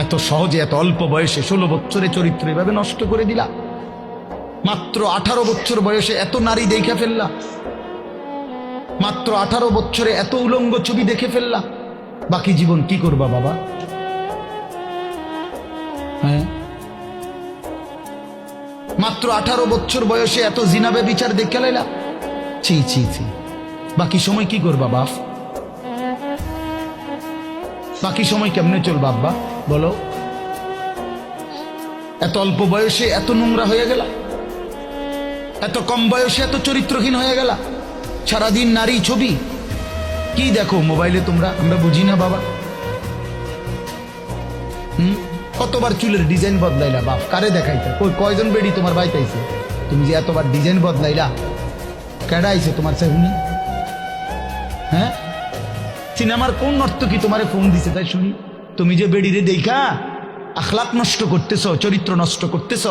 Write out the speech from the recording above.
এত সহজে এত অল্প বয়সে 16 বছরে চরিত্র এভাবে নষ্ট করে দিলা। মাত্র 18 বছর বয়সে এত নারী দেখে ফেললা, মাত্র 18 বছরে এত উলঙ্গ ছবি দেখে ফেললা। বাকি জীবন কি করবা বাবা? হ্যাঁ, মাত্র 18 বছর বয়সে এত জিনাবে বিচার দেখে লাইলা। ছি ছি ছি। বাকি সময় কি করবা বাপ? বাকি সময় কেমনে চলবা আব্বা বলো? এত অল্প বয়সে এত নোংরা হয়ে গেলা, এত কম বয়সে এত চরিত্রহীন হয়ে গেলা। সারাদিন নারী ছবি কি দেখো মোবাইলে তোমরা, আমরা বুঝি না বাবা। কতবার চুলের ডিজাইন বদলাইলা বাপ? কারে দেখাইতে? কয়জন বেডি তোমার বাইতাইছে? তুমি যে এতবার ডিজাইন বদলাইলা, কেডা আইছে তোমার চাহুনি? হ্যাঁ, সিনেমার কোন নর্তকী তোমারে ফোন দিছে তাই শুনি? তুমি যে বেডিরে দেখা আখলাক নষ্ট করতেছ, চরিত্র নষ্ট করতেছ।